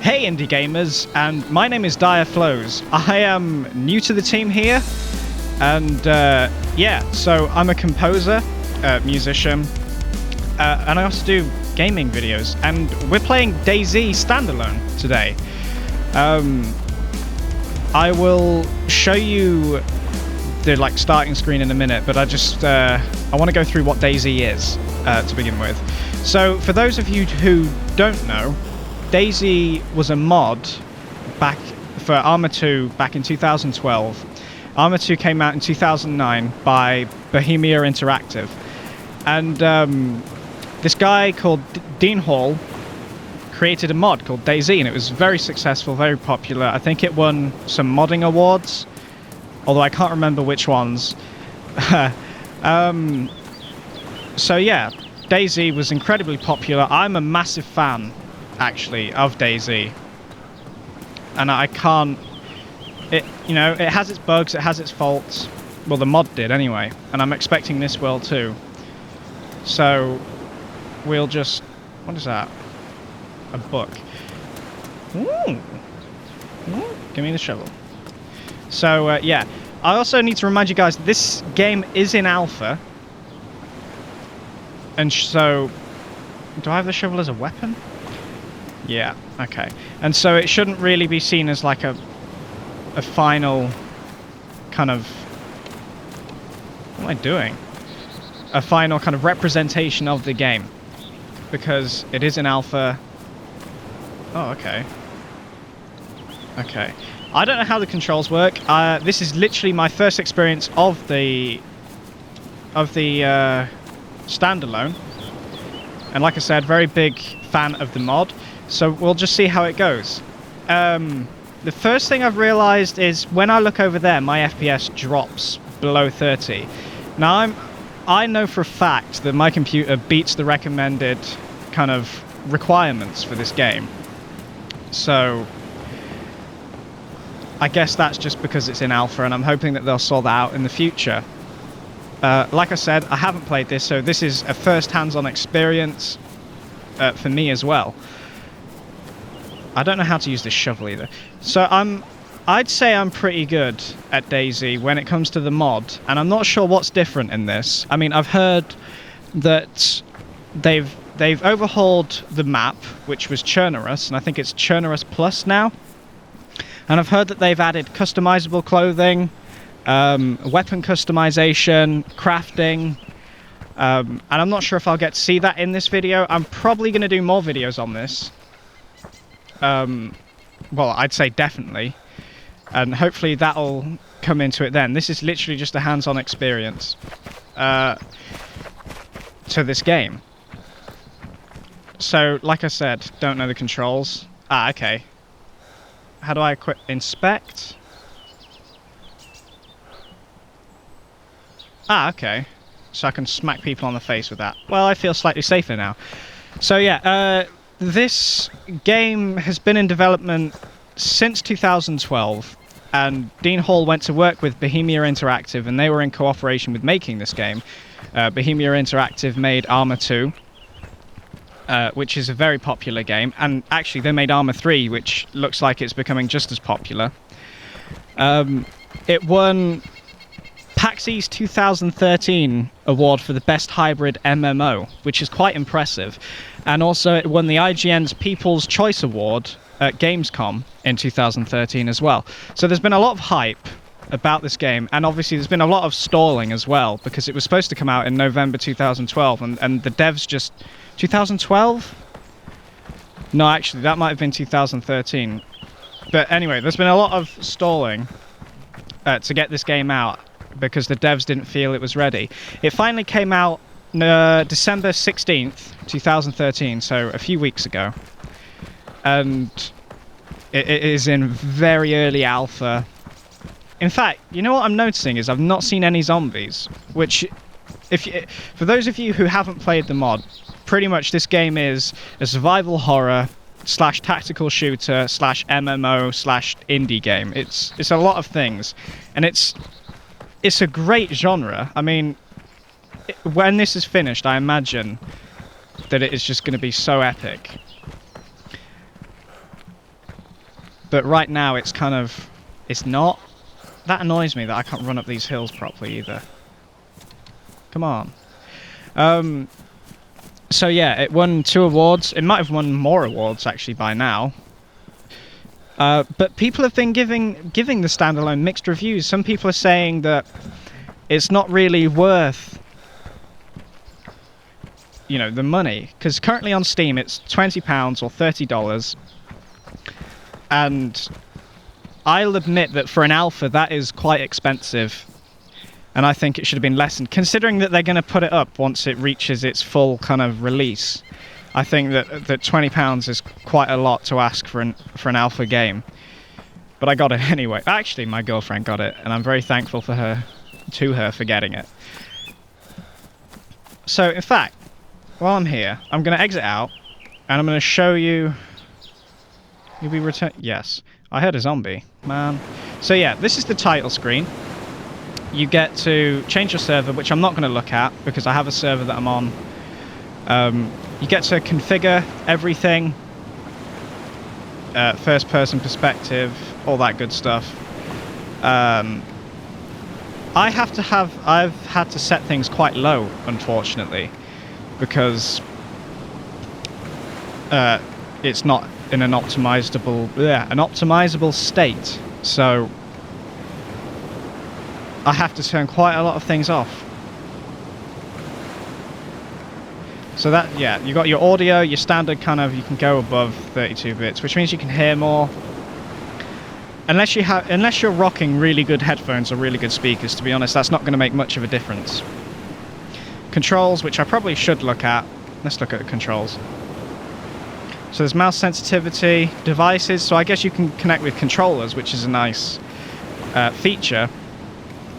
Hey indie gamers, and my name is Dire Flows. I am new to the team here, and yeah, so I'm a composer, musician, and I also do gaming videos, and we're playing DayZ Standalone today. I will show you the starting screen in a minute, but I want to go through what DayZ is to begin with. So for those of you who don't know, DayZ was a mod back for Arma 2 back in 2012. Arma 2 came out in 2009 by Bohemia Interactive, and this guy called Dean Hall created a mod called DayZ, and it was very successful, very popular. I think it won some modding awards, although I can't remember which ones. So yeah, DayZ was incredibly popular. I'm a massive fan, actually, of DayZ, and I can't. It has its bugs, it has its faults. Well, the mod did anyway, and I'm expecting this will too. So we'll just. What is that? A book. Ooh. Ooh. Give me the shovel. So yeah, I also need to remind you guys this game is in alpha, and so do I have the shovel as a weapon? Yeah, okay. And so it shouldn't really be seen as like a final kind of... What am I doing? A final kind of representation of the game. Because it is in alpha. Oh, okay. Okay. I don't know how the controls work. This is literally my first experience of the standalone. And like I said, very big fan of the mod. So we'll just see how it goes. The first thing I've realized is when I look over there, my FPS drops below 30. Now I know for a fact that my computer beats the recommended kind of requirements for this game. So I guess that's just because it's in alpha, and I'm hoping that they'll sort that out in the future. Like I said, I haven't played this, so this is a first hands-on experience for me as well. I don't know how to use this shovel either. So I'd say I'm pretty good at DayZ when it comes to the mod, and I'm not sure what's different in this. I mean, I've heard that they've overhauled the map, which was Churnerous, and I think it's Churnerous Plus now. And I've heard that they've added customizable clothing, weapon customization, crafting, and I'm not sure if I'll get to see that in this video. I'm probably going to do more videos on this. Well, I'd say definitely, and hopefully that'll come into it then. This is literally just a hands-on experience to this game. So, like I said, don't know the controls. Ah, okay. How do I equip? Inspect? Ah, okay. So I can smack people on the face with that. Well, I feel slightly safer now. So yeah, this game has been in development since 2012, and Dean Hall went to work with Bohemia Interactive, and they were in cooperation with making this game. Bohemia Interactive made Arma 2, which is a very popular game, and actually they made Arma 3, which looks like it's becoming just as popular. It won PAX's 2013 award for the best hybrid MMO, which is quite impressive. And also it won the IGN's People's Choice Award at Gamescom in 2013 as well. So there's been a lot of hype about this game, and obviously there's been a lot of stalling as well, because it was supposed to come out in November 2012, and the devs just... 2012? No, actually, that might have been 2013. But anyway, there's been a lot of stalling to get this game out, because the devs didn't feel it was ready. It finally came out December 16th, 2013, so a few weeks ago. And it is in very early alpha. In fact, you know what I'm noticing is I've not seen any zombies, which, for those of you who haven't played the mod, pretty much this game is a survival horror / tactical shooter / MMO / indie game. It's a lot of things, and it's a great genre. I mean, when this is finished, I imagine that it is just going to be so epic. But right now it's kind of... It's not. That annoys me that I can't run up these hills properly either. Come on. So yeah, it won 2 awards. It might have won more awards actually by now. But people have been giving the standalone mixed reviews. Some people are saying that it's not really worth, you know, the money, because currently on Steam it's £20 or $30, and I'll admit that for an alpha that is quite expensive, and I think it should have been lessened, considering that they're going to put it up once it reaches its full kind of release. I think that £20 is quite a lot to ask for an alpha game, but I got it anyway. Actually, my girlfriend got it, and I'm very thankful to her for getting it. So, in fact, while I'm here, I'm going to exit out, and I'm going to show you... You'll be return... Yes. I heard a zombie. Man. So yeah, this is the title screen. You get to change your server, which I'm not going to look at, because I have a server that I'm on. You get to configure everything. First person perspective, all that good stuff. I've had to set things quite low, unfortunately, because it's not in an optimizable state. So I have to turn quite a lot of things off. So that, yeah, you got your audio, your standard kind of, you can go above 32 bits, which means you can hear more. Unless you're rocking really good headphones or really good speakers, to be honest, that's not going to make much of a difference. Controls, which I probably should look at. Let's look at the controls. So there's mouse sensitivity, devices, so I guess you can connect with controllers, which is a nice feature.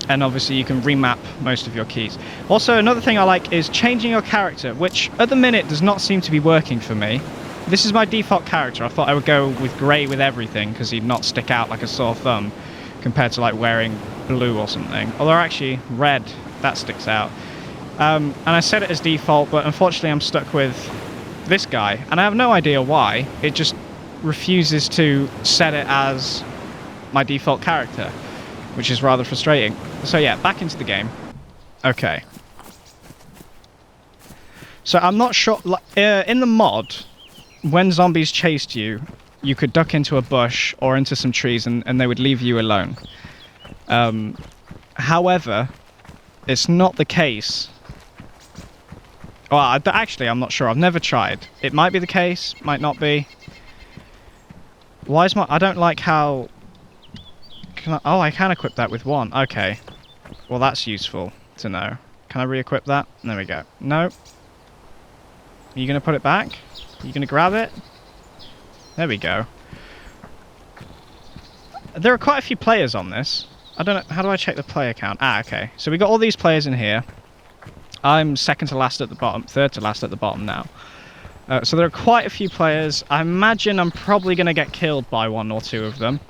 And obviously you can remap most of your keys. Also, another thing I like is changing your character, which at the minute does not seem to be working for me. This is my default character. I thought I would go with grey with everything, because he'd not stick out like a sore thumb, compared to like wearing blue or something. Although actually, red, that sticks out. And I set it as default, but unfortunately I'm stuck with this guy, and I have no idea why. It just refuses to set it as my default character, which is rather frustrating. So yeah, back into the game. Okay. So I'm not sure... in the mod, when zombies chased you, you could duck into a bush or into some trees and they would leave you alone. However, it's not the case. Well, actually, I'm not sure. I've never tried. It might be the case, might not be. Why is my... I don't like how... Oh, I can equip that with one. Okay. Well, that's useful to know. Can I re-equip that? There we go. No. Are you going to put it back? Are you going to grab it? There we go. There are quite a few players on this. I don't know. How do I check the player count? Ah, okay. So we got all these players in here. I'm second to last at the bottom. Third to last at the bottom now. So there are quite a few players. I imagine I'm probably going to get killed by one or two of them.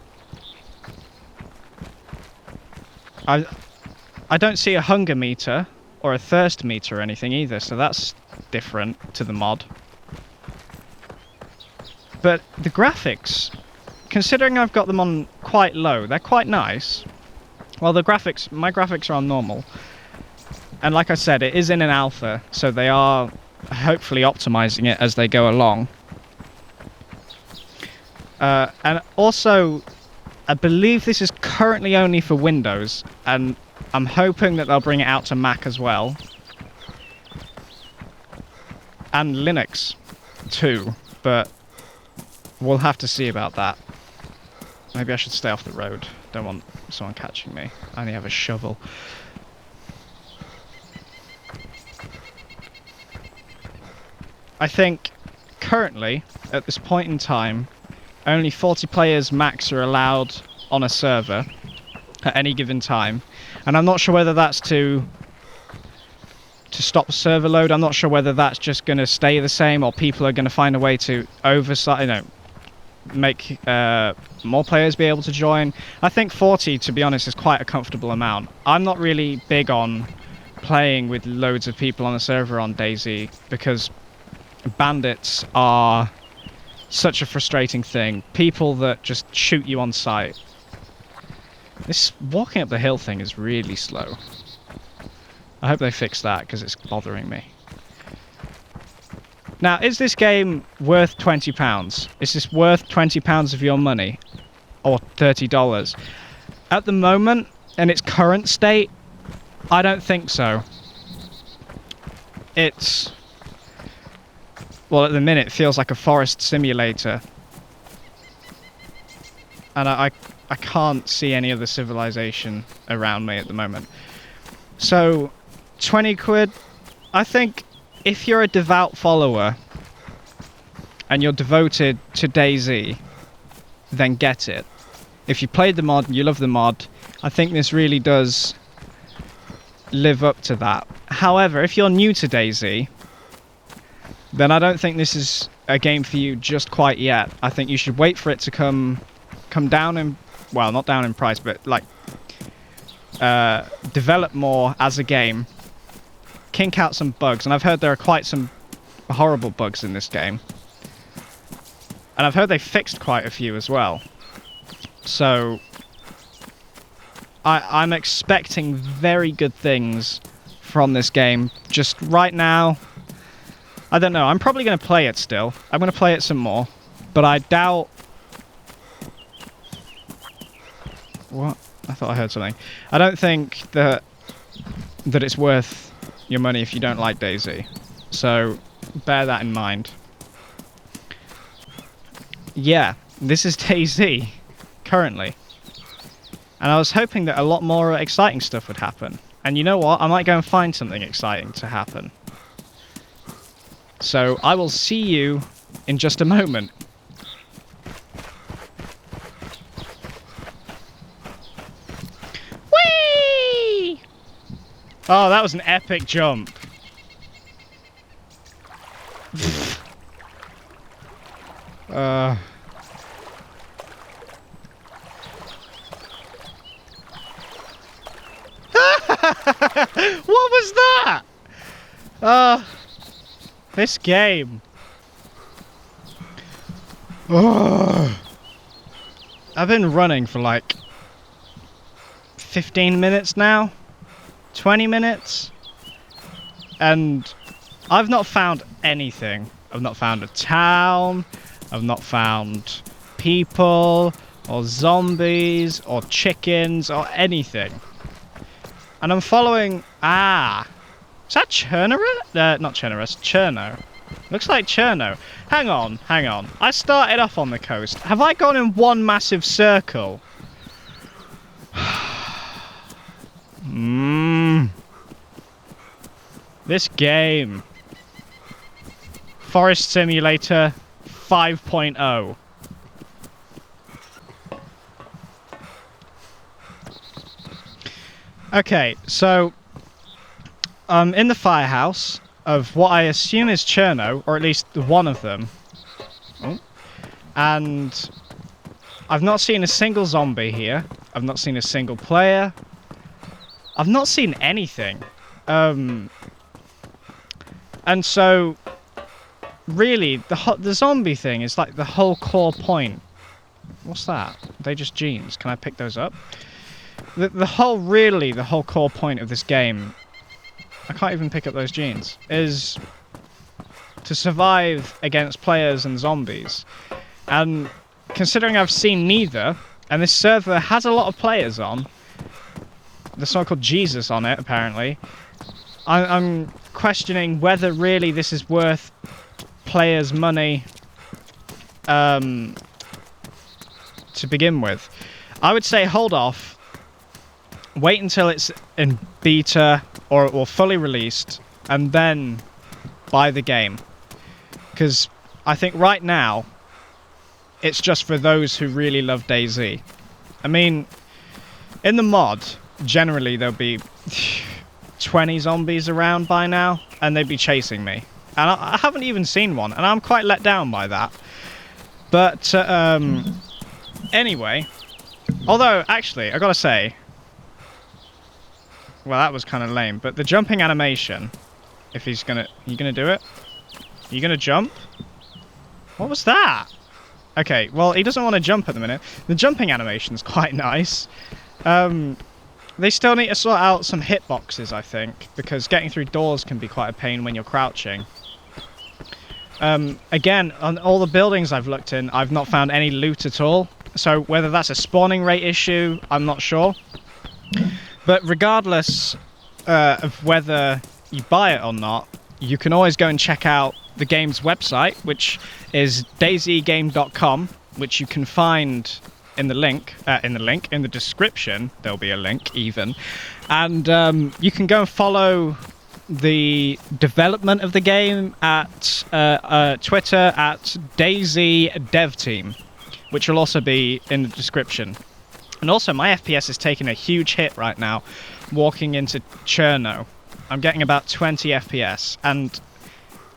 I don't see a hunger meter or a thirst meter or anything either, so that's different to the mod. But the graphics, considering I've got them on quite low, they're quite nice. Well, the graphics, my graphics are on normal. And like I said, it is in an alpha, so they are hopefully optimizing it as they go along. And also, I believe this is currently only for Windows, and I'm hoping that they'll bring it out to Mac as well. And Linux too, but we'll have to see about that. Maybe I should stay off the road. Don't want someone catching me. I only have a shovel. I think currently, at this point in time, only 40 players max are allowed on a server at any given time. And I'm not sure whether that's to stop server load. I'm not sure whether that's just going to stay the same, or people are going to find a way to make more players be able to join. I think 40, to be honest, is quite a comfortable amount. I'm not really big on playing with loads of people on a server on DayZ, because bandits are such a frustrating thing. People that just shoot you on sight. This walking up the hill thing is really slow. I hope they fix that, because it's bothering me. Now, is this game worth £20? Is this worth £20 of your money? Or $30? At the moment, in its current state, I don't think so. It's... well, at the minute, it feels like a forest simulator. And I can't see any other civilization around me at the moment. So, 20 quid, I think if you're a devout follower and you're devoted to DayZ, then get it. If you played the mod and you love the mod, I think this really does live up to that. However, if you're new to DayZ, then I don't think this is a game for you just quite yet. I think you should wait for it to come down in, well, not down in price, but like develop more as a game, kink out some bugs, and I've heard there are quite some horrible bugs in this game, and I've heard they fixed quite a few as well. So I'm expecting very good things from this game. Just right now, I don't know. I'm probably going to play it still. I'm going to play it some more, but I doubt... What? I thought I heard something. I don't think that it's worth your money if you don't like DayZ. So bear that in mind. Yeah, this is DayZ currently. And I was hoping that a lot more exciting stuff would happen. And you know what? I might go and find something exciting to happen. So I will see you in just a moment. Whee! Oh, that was an epic jump. What was that? This game. I've been running for like 15 minutes now, 20 minutes, and I've not found anything. I've not found a town, I've not found people, or zombies, or chickens, or anything. And I'm following... Is that Chernobyl? Not Chernobyl, Cherno. Looks like Cherno. Hang on. I started off on the coast. Have I gone in one massive circle? This game. Forest Simulator 5.0. Okay, so in the firehouse of what I assume is Cherno, or at least one of them. Oh. And I've not seen a single zombie here. I've not seen a single player. I've not seen anything. And so, really, the zombie thing is like the whole core point. What's that? Are they just jeans? Can I pick those up? The whole core point of this game, I can't even pick up those jeans, is to survive against players and zombies. And considering I've seen neither, and this server has a lot of players on, there's someone called Jesus on it, apparently, I'm questioning whether really this is worth players' money to begin with. I would say hold off. Wait until it's in beta or fully released, and then buy the game. Because I think right now, it's just for those who really love DayZ. I mean, in the mod, generally there'll be 20 zombies around by now, and they'd be chasing me. And I haven't even seen one, and I'm quite let down by that. But, anyway. Although, actually, I gotta say... Well, that was kind of lame, but the jumping animation, if he's gonna... You gonna do it? You gonna jump? What was that? Okay, well, he doesn't want to jump at the minute. The jumping animation's quite nice. They still need to sort out some hitboxes, I think, because getting through doors can be quite a pain when you're crouching. Again, on all the buildings I've looked in, I've not found any loot at all. So whether that's a spawning rate issue, I'm not sure. But regardless of whether you buy it or not, you can always go and check out the game's website, which is dayzgame.com, which you can find in the link, in the description. There'll be a link even, and you can go and follow the development of the game at Twitter at DayZ Dev Team, which will also be in the description. And also, my FPS is taking a huge hit right now, walking into Cherno. I'm getting about 20 FPS, and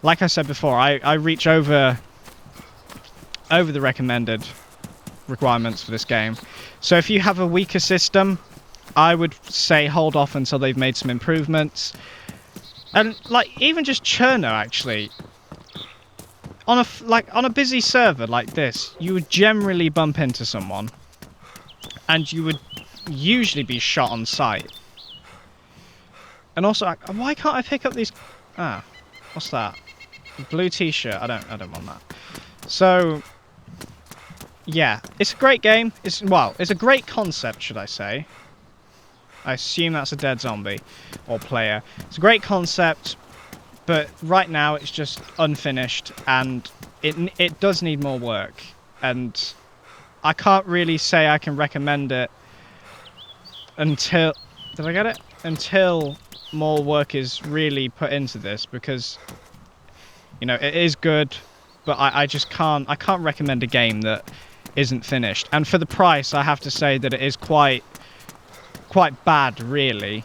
like I said before, I reach over the recommended requirements for this game. So if you have a weaker system, I would say hold off until they've made some improvements. And like even just Cherno, actually, on a busy server like this, you would generally bump into someone, and you would usually be shot on sight. And also, why can't I pick up these? Ah, what's that? Blue T-shirt. I don't want that. So, yeah, it's a great game. It's a great concept, should I say? I assume that's a dead zombie or player. It's a great concept, but right now it's just unfinished, and it does need more work. And I can't really say I can recommend it until until more work is really put into this, because you know it is good, but I just can't recommend a game that isn't finished. And for the price, I have to say that it is quite bad, really,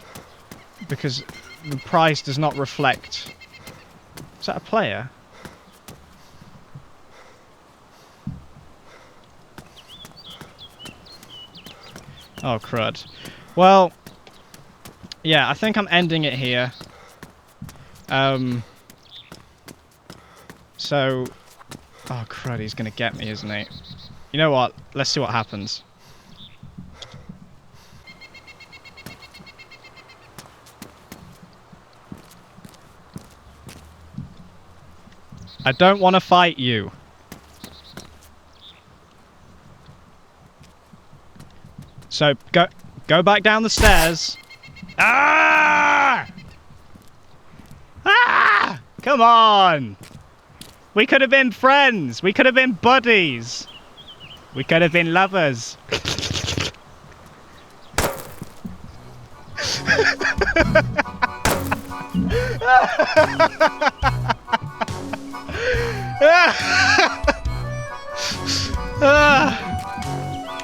because the price does not reflect. Is that a player? Oh crud. Well, yeah, I think I'm ending it here. So, oh crud, he's gonna get me, isn't he? You know what? Let's see what happens. I don't want to fight you. So go back down the stairs. Ah! Ah! Come on! We could have been friends. We could have been buddies. We could have been lovers.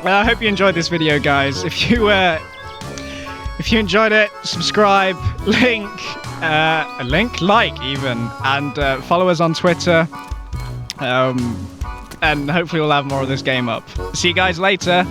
Well, I hope you enjoyed this video, guys. If you enjoyed it, subscribe, like even, and follow us on Twitter. And hopefully we'll have more of this game up. See you guys later.